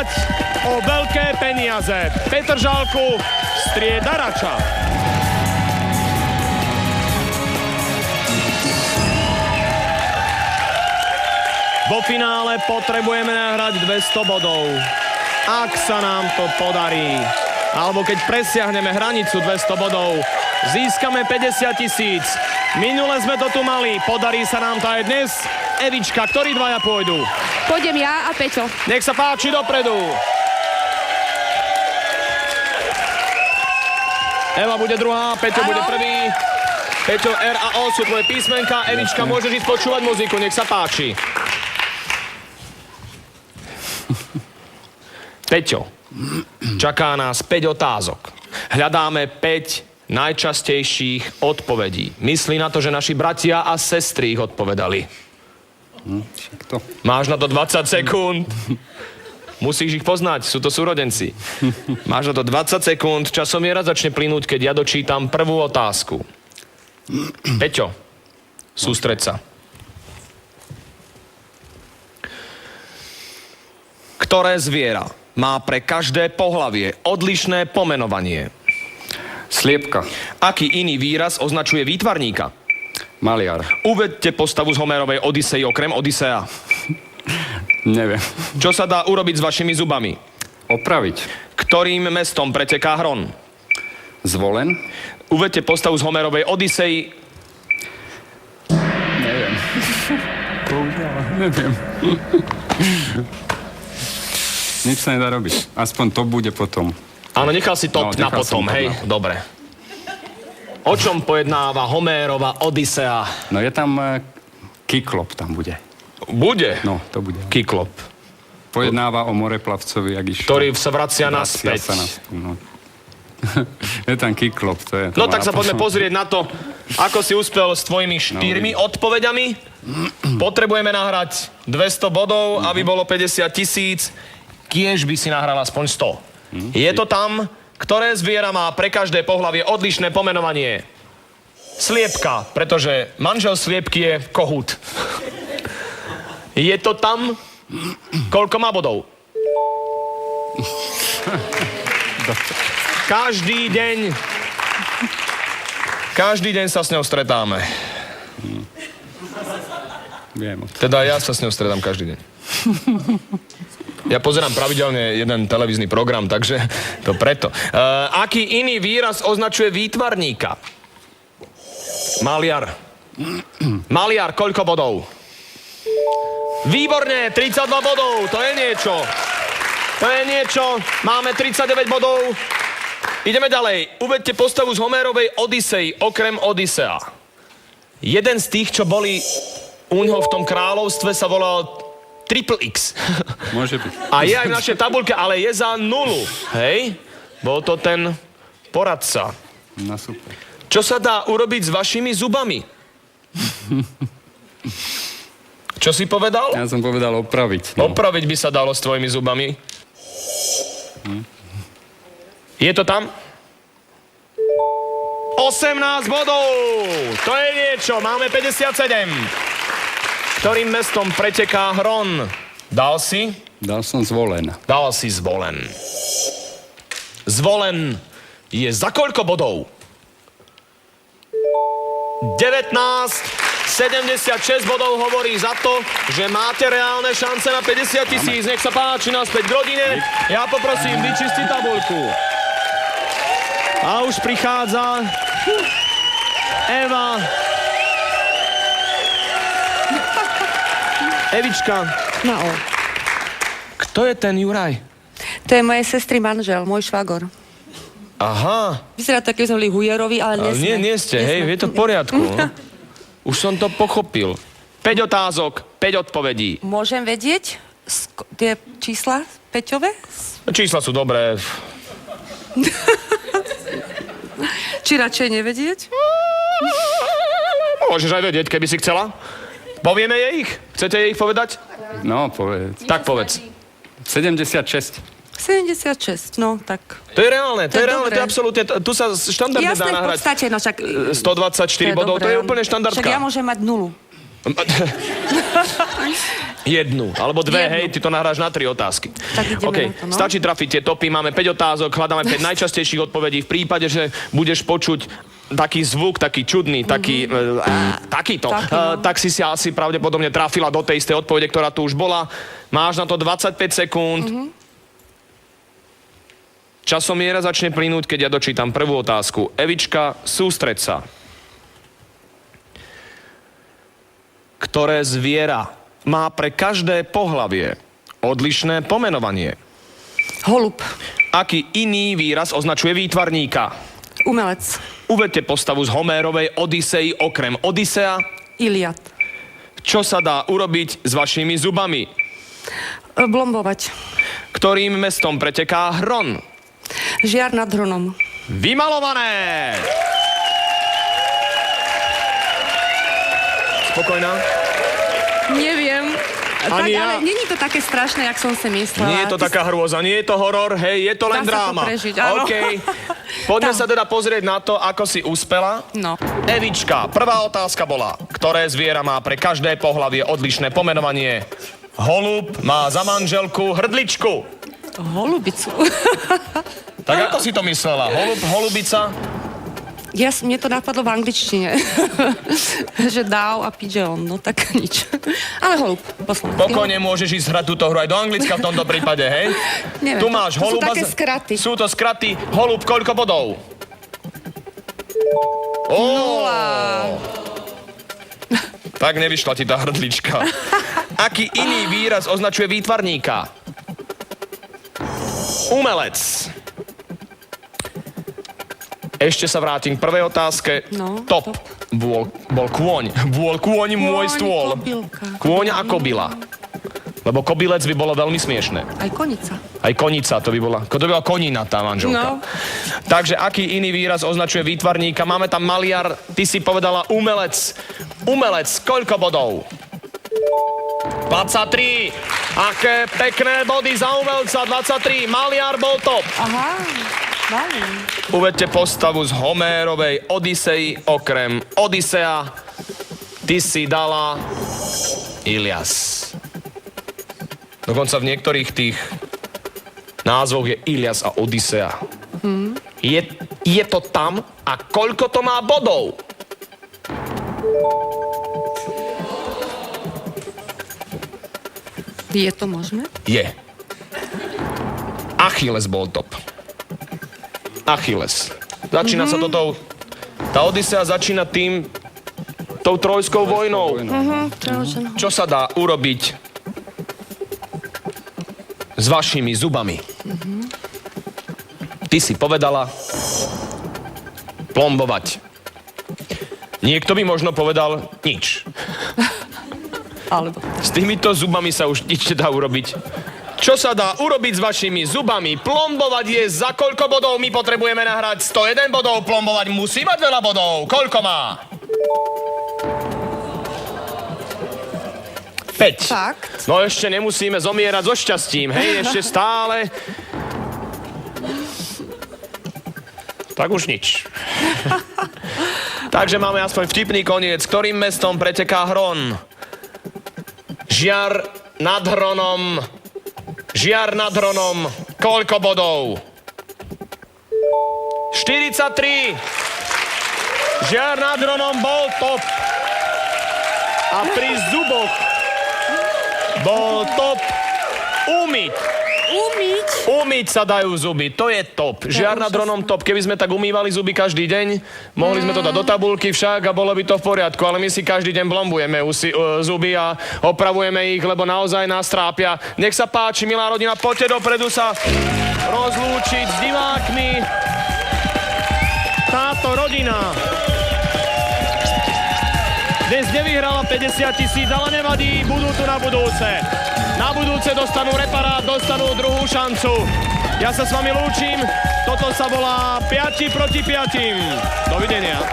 hrať o veľké peniaze. Petr Žalku, striedarača. Vo finále potrebujeme nahrať 200 bodov. Ak sa nám to podarí, alebo keď presiahneme hranicu 200 bodov, získame 50 000. Minule sme to tu mali, podarí sa nám to aj dnes. Evička, ktorí dvaja pôjdu? Pôjdem ja a Peťo. Nech sa páči, dopredu. Eva bude druhá, Peťo bude prvý. Peťo, R a O sú tvoje písmenka. Evička, môžeš ísť počúvať muziku, nech sa páči. Peťo, čaká nás 5 otázok. Hľadáme 5 najčastejších odpovedí. Myslí na to, že naši bratia a sestry ich odpovedali. Máš na to 20 sekúnd. Musíš ich poznať, sú to súrodenci. Máš na to 20 sekúnd, časomiera začne plynúť, keď ja dočítam prvú otázku. Peťo, sústreď sa. Ktoré zviera má pre každé pohlavie odlišné pomenovanie? Sliepka. Aký iný výraz označuje výtvarníka? Maliar. Uvedte postavu z Homerovej Odisei okrem Odisea. Neviem. Čo sa dá urobiť s vašimi zubami? Opraviť. Ktorým mestom preteká Hron? Zvolen. Uvedte postavu z Homerovej Odisei. Neviem. Neviem. Nič sa nedá robiť. Aspoň to bude potom. Áno, nechal si top na potom, hej? Dobre. O čom pojednáva Homérova Odisea? No je tam Kyklop, tam bude. Bude? No, to bude. Kyklop. Pojednáva o moreplavcovi, jak išiel. Ktorý sa vracia naspäť. No. Je tam Kyklop, to je... No tak sa poďme pozrieť na to, ako si uspel s tvojimi 4 odpoveďami. Potrebujeme nahrať 200 bodov, aby bolo 50 000. Kiež by si nahral aspoň 100. Je to tam, ktoré zviera má pre každé pohlavie odlišné pomenovanie? Sliepka, pretože manžel sliepky je kohút. Je to tam, koľko má bodov? Každý deň sa s ňou stretáme. Viem. Teda ja sa s ňou stretám každý deň. Ja pozerám pravidelne jeden televízny program, takže to preto. Aký iný výraz označuje výtvarníka? Maliar. Maliar, koľko bodov? Výborne, 32 bodov, to je niečo. To je niečo, máme 39 bodov. Ideme ďalej. Uvedte postavu z Homérovej Odisei, okrem Odisea. Jeden z tých, čo boli u ňoho v tom kráľovstve, sa volal Triple X. Môže byť. A je aj v našej tabuľke, ale je za 0. Hej? Bol to ten poradca. No super. Čo sa dá urobiť s vašimi zubami? Čo si povedal? Ja som povedal opraviť. No. Opraviť by sa dalo s tvojimi zubami. Je to tam? 18 bodov! To je niečo, máme 57. Ktorým mestom preteká Hron? Dal si? Dal som Zvolen. Dal si Zvolen. Zvolen je za koľko bodov? 19. 76 bodov hovorí za to, že máte reálne šance na 50 000. Nech sa páči, naspäť k rodine. Ja poprosím, vyčistiť tabuľku. A už prichádza Eva. Evička. No. Kto je ten Juraj? To je mojej sestry manžel, môj švagor. Aha. Vyzerá tak, že sme boli hujerovi, ale nie sme. Nie ste, hej, je to v poriadku. No? Už som to pochopil. 5 otázok, 5 odpovedí. Môžem vedieť tie čísla Peťové? Čísla sú dobré. Či radšej nevedieť? Môžeš aj vedieť, keby si chcela. Povieme jej ich? Chcete jej ich povedať? No, povedz. Tak povedz. 76. 76, no tak. To je reálne, to je reálne, dobré. to je absolútne, tu sa štandardne dá Jasné, v nahrať. podstate, no však... 124 bodov, to je úplne štandardka. Však ja môžem mať 0. Jednu, alebo dve, Jednu. hej, ty to nahráš na 3 otázky. Tak ideme OK, na to, no. stačí trafiť tie topy, máme 5 otázok, hľadáme 5 najčastejších odpovedí. V prípade, že budeš počuť taký zvuk, taký čudný, takýto, Taký, no. tak si asi pravdepodobne trafila do tej istej odpovede, ktorá tu už bola. Máš na to 25 sekúnd. Časomiera začne plynúť, keď ja dočítam prvú otázku. Evička, sústreď sa. Ktoré zviera má pre každé pohlavie odlišné pomenovanie? Holub. Aký iný výraz označuje výtvarníka? Umelec. Uvedte postavu z Homérovej Odysei okrem Odysea. Iliad. Čo sa dá urobiť s vašimi zubami? Blombovať. Ktorým mestom preteká Hron? Žiar nad Hronom. Vymalované! Spokojná? Neviem. Tak, Ani ja. ale není to také strašné, jak som si myslela. Nie je to taká hrôza, nie je to horor, hej, je to len Dá sa to dráma. prežiť, áno. OK. Poďme Tam. sa teda pozrieť na to, ako si uspela. No. Evička, prvá otázka bola, ktoré zviera má pre každé pohlavie odlišné pomenovanie? Holub má za manželku hrdličku. Holubicu. Tak ako si to myslela? Holubica? Mne to napadlo v angličtine. Že dáv a pigeon, no tak nič. Ale holub, po slovensky. Pokojne môžeš ísť hrať túto hru aj do Anglicka v tomto prípade, hej? Neviem, Tu máš to sú holuba. také skraty. Sú to skraty. Holub, koľko bodov? Nula. Tak nevyšla ti tá hrdlička. Aký iný výraz označuje výtvarníka? Umelec. Ešte sa vrátim k prvej otázke. No, Top. Bol kôň. Bol kôň môj stôl. Kobylka. Kôň a kobila. Lebo kobylec by bolo veľmi smiešné. Aj konica. Aj konica, to by bola konina tá manželka. No. Takže aký iný výraz označuje výtvarníka? Máme tam maliar, ty si povedala umelec. Umelec, koľko bodov? 23. Aké pekné body za umelca, 23. Maliar bol top. Aha, malý. Uvedte postavu z Homérovej Odysei okrem Odysea. Ty si dala Ilias. Dokonca v niektorých tých názvoch je Ilias a Odysea. Je to tam a koľko to má bodov? Je to možné? Je. Achilles bol top. Achilles. Začína sa to tou... Tá Odysea začína tou trojskou vojnou. Čo sa dá urobiť s vašimi zubami? Ty si povedala plombovať. Niekto by možno povedal nič. Alebo S týmito zubami sa už nič nedá urobiť. Čo sa dá urobiť s vašimi zubami? Plombovať je za koľko bodov? My potrebujeme nahrať 101 bodov. Plombovať musí mať veľa bodov. Koľko má? 5. Fakt? No ešte nemusíme zomierať so šťastím. Hej, ešte stále. Tak už nič. Takže máme aspoň vtipný koniec. Ktorým mestom preteká Hron? Žiar nad Hronom. Žiar nad Hronom. Koľko bodov? 43. Žiar nad Hronom bol top. A pri zuboch bol top umyť. Umyť sa dajú zuby, to je top. Žiar nad Hronom top. Keby sme tak umývali zuby každý deň, mohli sme to dať do tabulky však a bolo by to v poriadku, ale my si každý deň blombujeme zuby a opravujeme ich, lebo naozaj nás trápia. Nech sa páči, milá rodina, poďte dopredu sa rozlúčiť s divákmi. Táto rodina dnes nevyhrala 50 000, ale nevadí, budú tu na budúce. Na budúce dostanú reparát, dostanú druhú šancu. Ja sa s vami lúčim, toto sa volá 5 proti 5. Dovidenia.